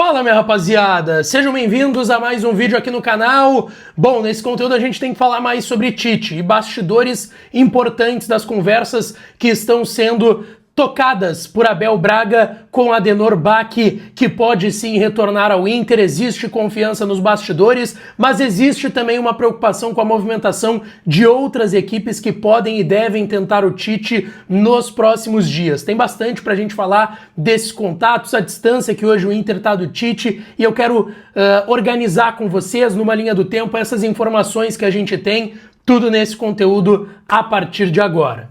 Fala, minha rapaziada! Sejam bem-vindos a mais um vídeo aqui no canal. Bom, nesse conteúdo a gente tem que falar mais sobre Tite e bastidores importantes das conversas que estão sendo tocadas por Abel Braga com Adenor Bach, que pode sim retornar ao Inter. Existe confiança nos bastidores, mas existe também uma preocupação com a movimentação de outras equipes que podem e devem tentar o Tite nos próximos dias. Tem bastante pra gente falar desses contatos, a distância que hoje o Inter tá do Tite, e eu quero organizar com vocês, numa linha do tempo, essas informações que a gente tem, tudo nesse conteúdo a partir de agora.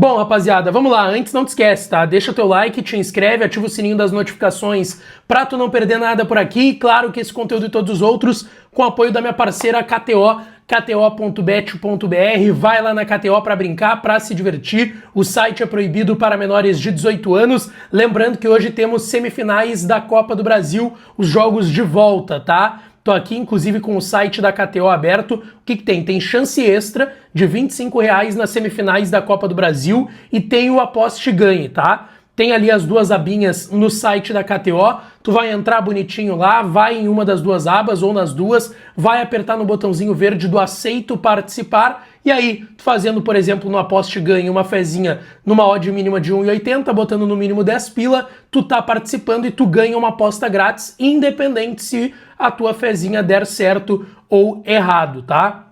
Bom, rapaziada, vamos lá. Antes, não te esquece, tá? Deixa teu like, te inscreve, ativa o sininho das notificações pra tu não perder nada por aqui. E claro que esse conteúdo e todos os outros com apoio da minha parceira KTO, kto.bet.br. Vai lá na KTO pra brincar, pra se divertir. O site é proibido para menores de 18 anos. Lembrando que hoje temos semifinais da Copa do Brasil, os jogos de volta, tá? Tô aqui, inclusive, com o site da KTO aberto. O que tem? Tem chance extra de R$25 nas semifinais da Copa do Brasil e tem o Aposte Ganhe, tá? Tem ali as duas abinhas no site da KTO. Tu vai entrar bonitinho lá, vai em uma das duas abas ou nas duas, vai apertar no botãozinho verde do aceito participar e aí, fazendo, por exemplo, no Aposte Ganhe uma fezinha numa odd mínima de 1,80, botando no mínimo 10 pila, tu tá participando e tu ganha uma aposta grátis, independente se a tua fezinha der certo ou errado, tá?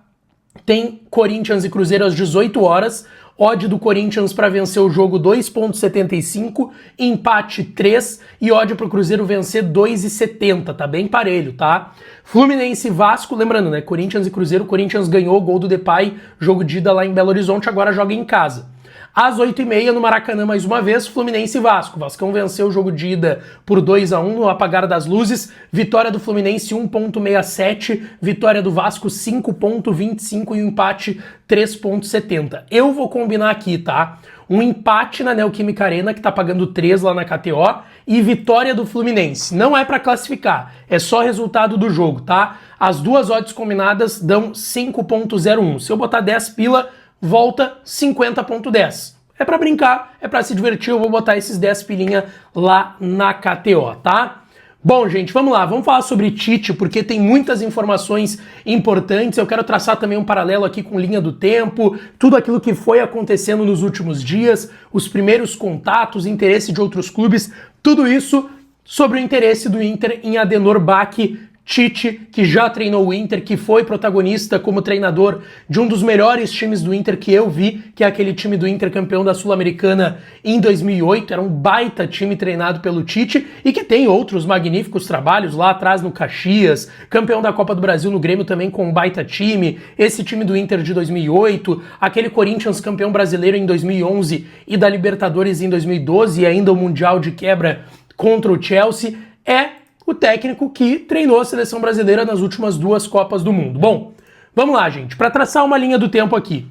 Tem Corinthians e Cruzeiro às 18 horas, odd do Corinthians para vencer o jogo 2,75, empate 3 e odd pro Cruzeiro vencer 2,70, tá bem parelho, tá? Fluminense e Vasco, lembrando, né, Corinthians e Cruzeiro, Corinthians ganhou o gol do Depay, jogo de ida lá em Belo Horizonte, agora joga em casa. Às 8h30 no Maracanã mais uma vez, Fluminense e Vasco. Vascão venceu o jogo de ida por 2-1 no apagar das luzes. Vitória do Fluminense 1,67, vitória do Vasco 5,25 e o empate 3,70. Eu vou combinar aqui, tá? Um empate na Neoquímica Arena, que tá pagando 3 lá na KTO, e vitória do Fluminense. Não é pra classificar, é só resultado do jogo, tá? As duas odds combinadas dão 5,01. Se eu botar 10 pila, volta 50,10. É pra brincar, é pra se divertir, eu vou botar esses 10 pilinha lá na KTO, tá? Bom, gente, vamos lá, vamos falar sobre Tite, porque tem muitas informações importantes. Eu quero traçar também um paralelo aqui com linha do tempo, tudo aquilo que foi acontecendo nos últimos dias, os primeiros contatos, interesse de outros clubes, tudo isso sobre o interesse do Inter em Adenor Bach. Tite, que já treinou o Inter, que foi protagonista como treinador de um dos melhores times do Inter que eu vi, que é aquele time do Inter campeão da Sul-Americana em 2008, era um baita time treinado pelo Tite e que tem outros magníficos trabalhos lá atrás no Caxias, campeão da Copa do Brasil no Grêmio também com um baita time, esse time do Inter de 2008, aquele Corinthians campeão brasileiro em 2011 e da Libertadores em 2012 e ainda o Mundial de quebra contra o Chelsea, é o técnico que treinou a seleção brasileira nas últimas duas Copas do Mundo. Bom, vamos lá, gente. Para traçar uma linha do tempo aqui.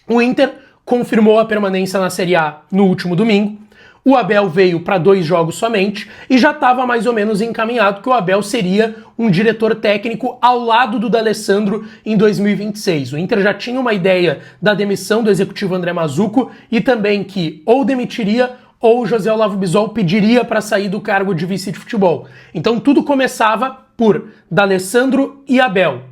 O Inter confirmou a permanência na Série A no último domingo. O Abel veio para 2 jogos somente e já estava mais ou menos encaminhado que o Abel seria um diretor técnico ao lado do D'Alessandro em 2026. O Inter já tinha uma ideia da demissão do executivo André Mazzucco e também que ou demitiria ou o José Olavo Bisol pediria para sair do cargo de vice de futebol. Então tudo começava por D'Alessandro e Abel.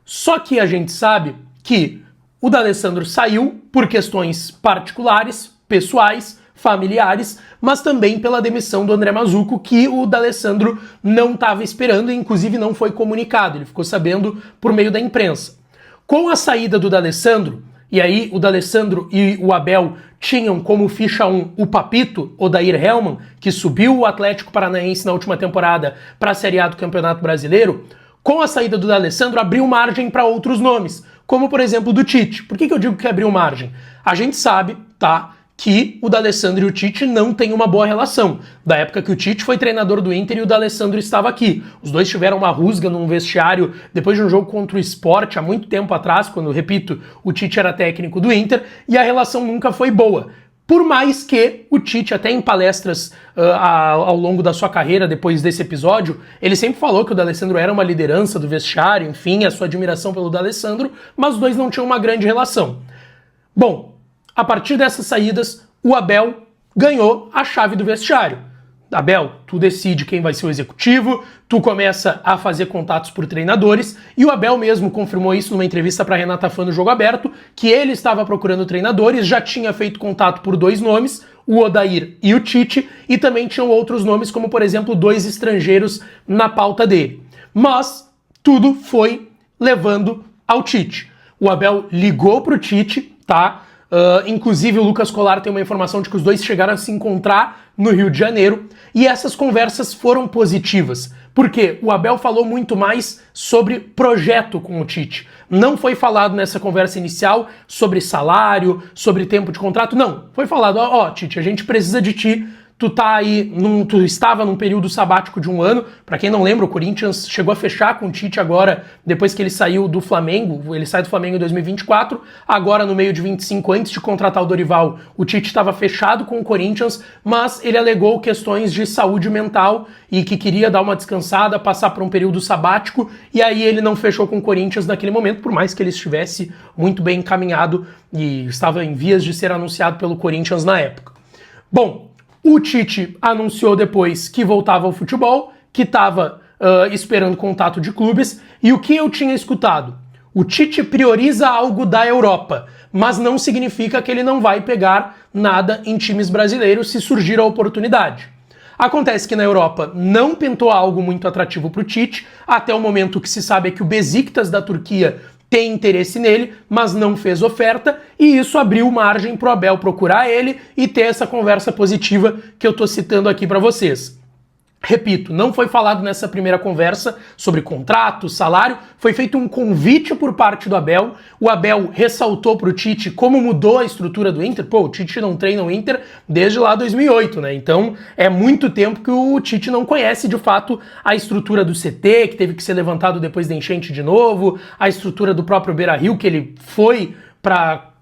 Só que a gente sabe que o D'Alessandro saiu por questões particulares, pessoais, familiares, mas também pela demissão do André Mazzucco, que o D'Alessandro não estava esperando e inclusive não foi comunicado. Ele ficou sabendo por meio da imprensa. Com a saída do D'Alessandro, e aí o D'Alessandro e o Abel tinham como ficha 1 o Papito, Odair Hellmann, que subiu o Atlético Paranaense na última temporada para a Série A do Campeonato Brasileiro. Com a saída do D'Alessandro, abriu margem para outros nomes, como por exemplo do Tite. Por que eu digo que abriu margem? A gente sabe, tá, que o D'Alessandro e o Tite não têm uma boa relação. Da época que o Tite foi treinador do Inter e o D'Alessandro estava aqui. Os dois tiveram uma rusga num vestiário depois de um jogo contra o Sport, há muito tempo atrás, quando, repito, o Tite era técnico do Inter, e a relação nunca foi boa. Por mais que o Tite, até em palestras ao longo da sua carreira, depois desse episódio, ele sempre falou que o D'Alessandro era uma liderança do vestiário, enfim, a sua admiração pelo D'Alessandro, mas os dois não tinham uma grande relação. Bom, a partir dessas saídas, o Abel ganhou a chave do vestiário. Abel, tu decide quem vai ser o executivo, tu começa a fazer contatos por treinadores, e o Abel mesmo confirmou isso numa entrevista para Renata Fã no Jogo Aberto, que ele estava procurando treinadores, já tinha feito contato por 2 nomes, o Odair e o Tite, e também tinham outros nomes, como por exemplo 2 estrangeiros na pauta dele. Mas tudo foi levando ao Tite. O Abel ligou pro Tite, tá? Inclusive o Lucas Colar tem uma informação de que os dois chegaram a se encontrar no Rio de Janeiro, e essas conversas foram positivas, porque o Abel falou muito mais sobre projeto com o Tite. Não foi falado nessa conversa inicial sobre salário, sobre tempo de contrato, não. Foi falado, ó, Tite, a gente precisa de ti. Tu tá aí, tu estava num período sabático de 1 ano. Pra quem não lembra, o Corinthians chegou a fechar com o Tite agora, depois que ele saiu do Flamengo. Ele sai do Flamengo em 2024. Agora, no meio de 25, antes de contratar o Dorival, o Tite estava fechado com o Corinthians, mas ele alegou questões de saúde mental e que queria dar uma descansada, passar por um período sabático, e aí ele não fechou com o Corinthians naquele momento, por mais que ele estivesse muito bem encaminhado e estava em vias de ser anunciado pelo Corinthians na época. Bom, o Tite anunciou depois que voltava ao futebol, que estava esperando contato de clubes, e o que eu tinha escutado? O Tite prioriza algo da Europa, mas não significa que ele não vai pegar nada em times brasileiros se surgir a oportunidade. Acontece que na Europa não pintou algo muito atrativo para o Tite, até o momento que se sabe é que o Besiktas da Turquia tem interesse nele, mas não fez oferta, e isso abriu margem para o Abel procurar ele e ter essa conversa positiva que eu estou citando aqui para vocês. Repito, não foi falado nessa primeira conversa sobre contrato, salário, foi feito um convite por parte do Abel. O Abel ressaltou para o Tite como mudou a estrutura do Inter. Pô, o Tite não treina o Inter desde lá 2008, né? Então é muito tempo que o Tite não conhece de fato a estrutura do CT, que teve que ser levantado depois da enchente de novo, a estrutura do próprio Beira-Rio, que ele foi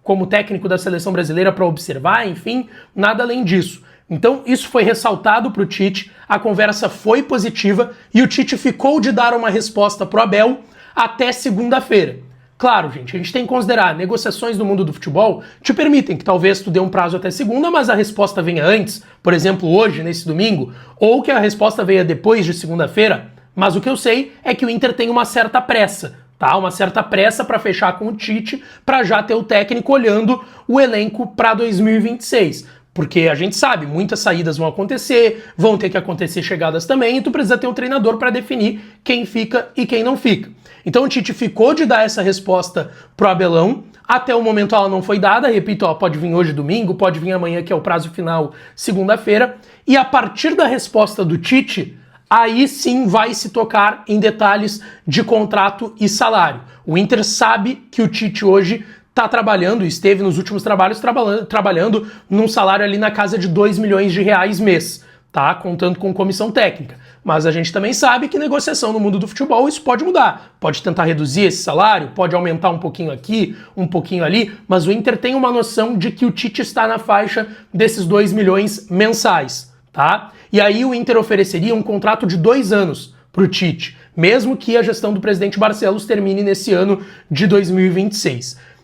como técnico da seleção brasileira para observar, enfim, nada além disso. Então isso foi ressaltado para o Tite, a conversa foi positiva e o Tite ficou de dar uma resposta para o Abel até segunda-feira. Claro, gente, a gente tem que considerar, negociações no mundo do futebol te permitem que talvez tu dê um prazo até segunda, mas a resposta venha antes, por exemplo, hoje, nesse domingo, ou que a resposta venha depois de segunda-feira, mas o que eu sei é que o Inter tem uma certa pressa, tá? Uma certa pressa para fechar com o Tite, para já ter o técnico olhando o elenco para 2026. Porque a gente sabe, muitas saídas vão acontecer, vão ter que acontecer chegadas também, e tu precisa ter um treinador para definir quem fica e quem não fica. Então o Tite ficou de dar essa resposta pro Abelão, até o momento ela não foi dada, repito, pode vir hoje domingo, pode vir amanhã, que é o prazo final, segunda-feira, e a partir da resposta do Tite, aí sim vai se tocar em detalhes de contrato e salário. O Inter sabe que o Tite hoje está trabalhando, esteve nos últimos trabalhos trabalhando num salário ali na casa de 2 milhões de reais mês, tá? Contando com comissão técnica. Mas a gente também sabe que negociação no mundo do futebol isso pode mudar. Pode tentar reduzir esse salário, pode aumentar um pouquinho aqui, um pouquinho ali, mas o Inter tem uma noção de que o Tite está na faixa desses 2 milhões mensais, tá? E aí o Inter ofereceria um contrato de 2 anos para o Tite, mesmo que a gestão do presidente Barcelos termine nesse ano de 2026.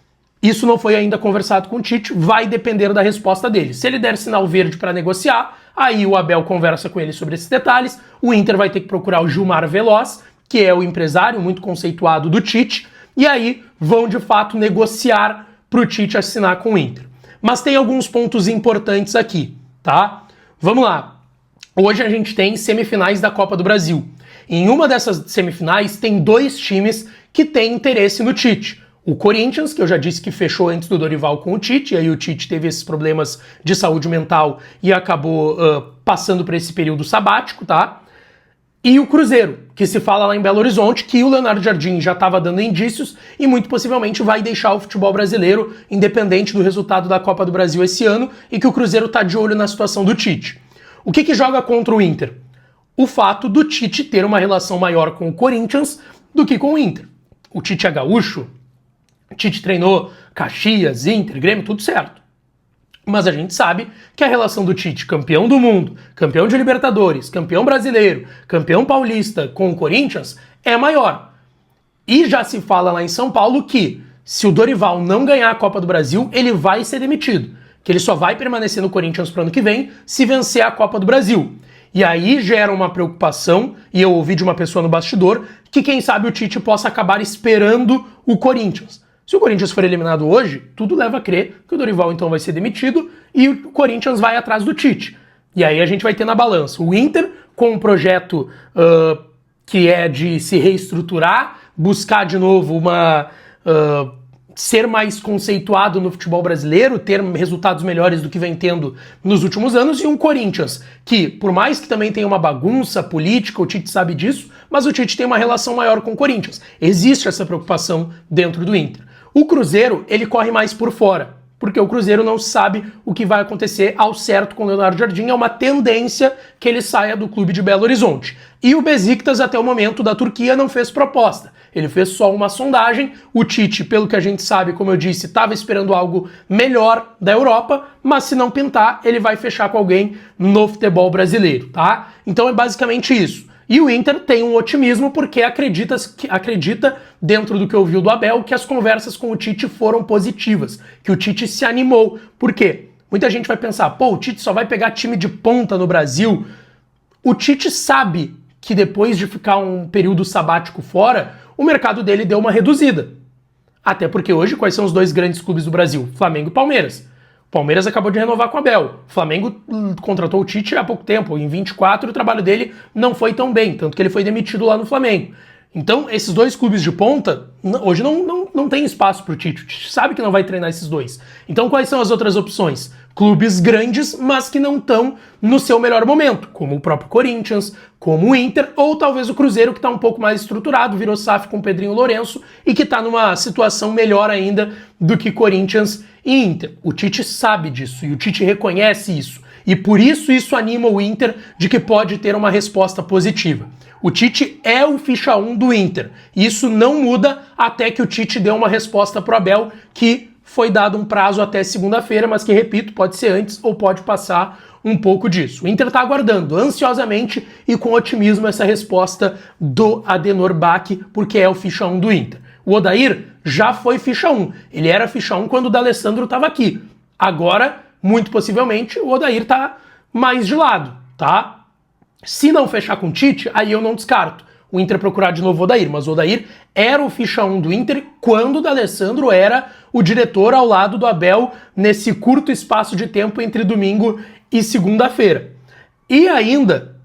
Isso não foi ainda conversado com o Tite, vai depender da resposta dele. Se ele der sinal verde para negociar, aí o Abel conversa com ele sobre esses detalhes, o Inter vai ter que procurar o Gilmar Veloz, que é o empresário muito conceituado do Tite, e aí vão de fato negociar para o Tite assinar com o Inter. Mas tem alguns pontos importantes aqui, tá? Vamos lá. Hoje a gente tem semifinais da Copa do Brasil. Em uma dessas semifinais tem 2 times que têm interesse no Tite. O Corinthians, que eu já disse que fechou antes do Dorival com o Tite, e aí o Tite teve esses problemas de saúde mental e acabou passando por esse período sabático, tá? E o Cruzeiro, que se fala lá em Belo Horizonte que o Leonardo Jardim já estava dando indícios e muito possivelmente vai deixar o futebol brasileiro, independente do resultado da Copa do Brasil esse ano, e que o Cruzeiro tá de olho na situação do Tite. O que joga contra o Inter? O fato do Tite ter uma relação maior com o Corinthians do que com o Inter. O Tite é gaúcho, o Tite treinou Caxias, Inter, Grêmio, tudo certo. Mas a gente sabe que a relação do Tite, campeão do mundo, campeão de Libertadores, campeão brasileiro, campeão paulista com o Corinthians, é maior. E já se fala lá em São Paulo que, se o Dorival não ganhar a Copa do Brasil, ele vai ser demitido. Que ele só vai permanecer no Corinthians pro ano que vem se vencer a Copa do Brasil. E aí gera uma preocupação, e eu ouvi de uma pessoa no bastidor, que quem sabe o Tite possa acabar esperando o Corinthians. Se o Corinthians for eliminado hoje, tudo leva a crer que o Dorival então vai ser demitido e o Corinthians vai atrás do Tite. E aí a gente vai ter na balança o Inter com um projeto que é de se reestruturar, buscar de novo ser mais conceituado no futebol brasileiro, ter resultados melhores do que vem tendo nos últimos anos, e um Corinthians que, por mais que também tenha uma bagunça política, o Tite sabe disso, mas o Tite tem uma relação maior com o Corinthians. Existe essa preocupação dentro do Inter. O Cruzeiro, ele corre mais por fora, porque o Cruzeiro não sabe o que vai acontecer ao certo com o Leonardo Jardim, é uma tendência que ele saia do clube de Belo Horizonte. E o Besiktas, até o momento da Turquia, não fez proposta. Ele fez só uma sondagem. O Tite, pelo que a gente sabe, como eu disse, estava esperando algo melhor da Europa, mas se não pintar, ele vai fechar com alguém no futebol brasileiro, tá? Então é basicamente isso. E o Inter tem um otimismo porque acredita, dentro do que ouviu do Abel, que as conversas com o Tite foram positivas, que o Tite se animou. Por quê? Muita gente vai pensar, pô, o Tite só vai pegar time de ponta no Brasil. O Tite sabe que depois de ficar um período sabático fora, o mercado dele deu uma reduzida. Até porque hoje, quais são os dois grandes clubes do Brasil? Flamengo e Palmeiras. O Palmeiras acabou de renovar com o Abel. O Flamengo contratou o Tite há pouco tempo. Em 24, o trabalho dele não foi tão bem, tanto que ele foi demitido lá no Flamengo. Então, esses dois clubes de ponta, hoje não tem espaço para o Tite. O Tite sabe que não vai treinar esses dois. Então, quais são as outras opções? Clubes grandes, mas que não estão no seu melhor momento, como o próprio Corinthians, como o Inter, ou talvez o Cruzeiro, que está um pouco mais estruturado, virou SAF com o Pedrinho Lourenço e que está numa situação melhor ainda do que Corinthians e Inter. O Tite sabe disso e o Tite reconhece isso. E por isso anima o Inter de que pode ter uma resposta positiva. O Tite é o ficha 1 do Inter. Isso não muda até que o Tite dê uma resposta pro Abel, que foi dado um prazo até segunda-feira, mas que, repito, pode ser antes ou pode passar um pouco disso. O Inter está aguardando ansiosamente e com otimismo essa resposta do Adenor Bach, porque é o ficha 1 do Inter. O Odair já foi ficha 1. Ele era ficha 1 quando o D'Alessandro estava aqui. Agora, muito possivelmente, o Odair está mais de lado, tá? Se não fechar com o Tite, aí eu não descarto o Inter procurar de novo o Odair, mas o Odair era o ficha 1 do Inter quando o D'Alessandro era o diretor ao lado do Abel nesse curto espaço de tempo entre domingo e segunda-feira. E ainda,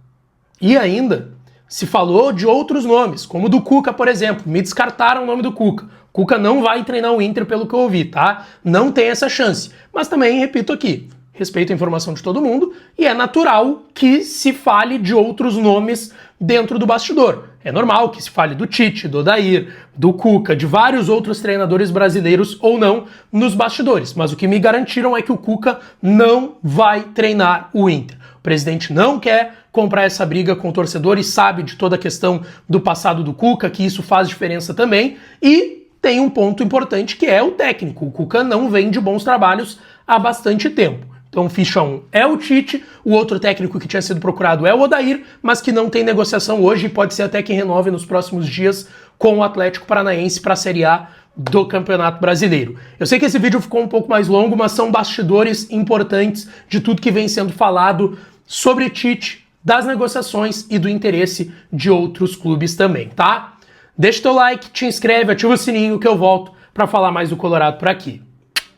se falou de outros nomes, como o do Cuca, por exemplo. Me descartaram o nome do Cuca. Cuca não vai treinar o Inter, pelo que eu ouvi, tá? Não tem essa chance. Mas também, repito aqui, respeito a informação de todo mundo, e é natural que se fale de outros nomes dentro do bastidor. É normal que se fale do Tite, do Odair, do Cuca, de vários outros treinadores brasileiros ou não nos bastidores. Mas o que me garantiram é que o Cuca não vai treinar o Inter. O presidente não quer comprar essa briga com o torcedor e sabe de toda a questão do passado do Cuca, que isso faz diferença também, e tem um ponto importante que é o técnico. O Cuca não vem de bons trabalhos há bastante tempo. Então, ficha 1 é o Tite, o outro técnico que tinha sido procurado é o Odair, mas que não tem negociação hoje e pode ser até que renove nos próximos dias com o Atlético Paranaense para a Série A do Campeonato Brasileiro. Eu sei que esse vídeo ficou um pouco mais longo, mas são bastidores importantes de tudo que vem sendo falado sobre Tite, das negociações e do interesse de outros clubes também, tá? Deixa o teu like, te inscreve, ativa o sininho que eu volto para falar mais do Colorado por aqui.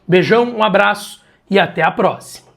Beijão, um abraço e até a próxima.